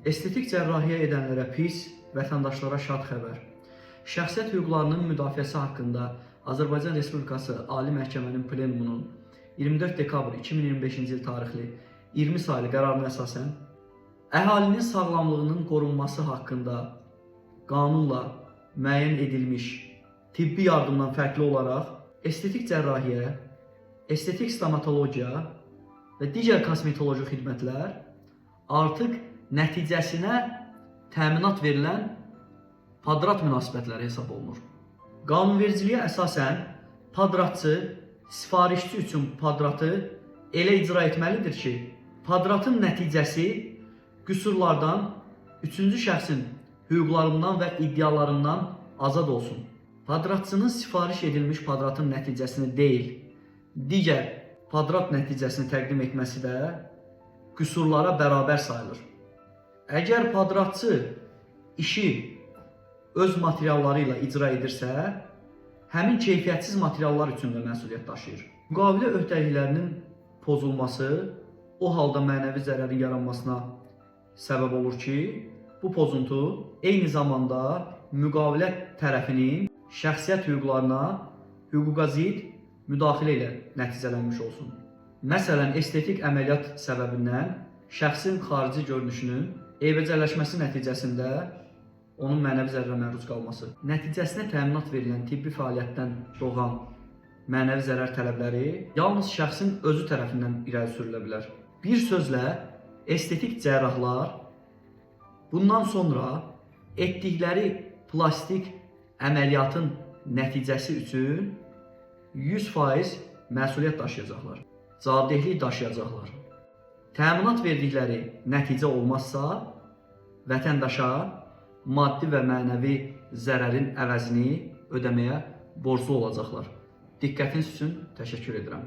Estetik cərrahiyyə edənlərə pis, vətəndaşlara şad xəbər. Şəxsiyyət hüquqlarının müdafiəsi haqqında Azərbaycan Respublikası Ali Məhkəmənin Plenumunun 24 dekabr 2025-ci il tarixli 20 sayılı qərarına əsasən əhalinin sağlamlığının qorunması haqqında qanunla müəyyən edilmiş tibbi yardımdan fərqli olaraq estetik cərrahiyyə, estetik stomatologiya və digər kosmetoloji xidmətlər artıq nəticəsinə təminat verilən padrat münasibətləri hesab olunur. Qanunvericiliyə əsasən padratçı sifarişçi üçün padratı elə icra etməlidir ki, padratın nəticəsi qüsurlardan, üçüncü şəxsin hüquqlarından və iddialarından azad olsun. Padratçının sifariş edilmiş padratın nəticəsini deyil, digər padrat nəticəsini təqdim etməsi də qüsurlara bərabər sayılır. Əgər padratçı işi öz materialları ilə icra edirsə, həmin keyfiyyətsiz materiallar üçün də məsuliyyət daşıyır. Müqavilə öhdəliklərinin pozulması o halda mənəvi zərərin yaranmasına səbəb olur ki, bu pozuntu eyni zamanda müqavilə tərəfinin şəxsiyyət hüquqlarına hüquqa zidd müdaxilə ilə nəticələnmiş olsun. Məsələn, estetik əməliyyat səbəbindən şəxsin xarici görünüşünün eybəcərləşməsi nəticəsində onun mənəvi zərərə məruz qalması, nəticəsinə təminat verilən tibbi fəaliyyətdən doğan mənəvi zərər tələbləri yalnız şəxsin özü tərəfindən irəli sürülə bilər. Bir sözlə, estetik cərrahlar bundan sonra etdikləri plastik əməliyyatın nəticəsi üçün 100% məsuliyyət daşıyacaqlar, cavabdehlik daşıyacaqlar. Təminat verdikləri nəticə olmazsa, vətəndaşa maddi və mənəvi zərərin əvəzini ödəməyə borclu olacaqlar. Diqqətiniz üçün təşəkkür edirəm.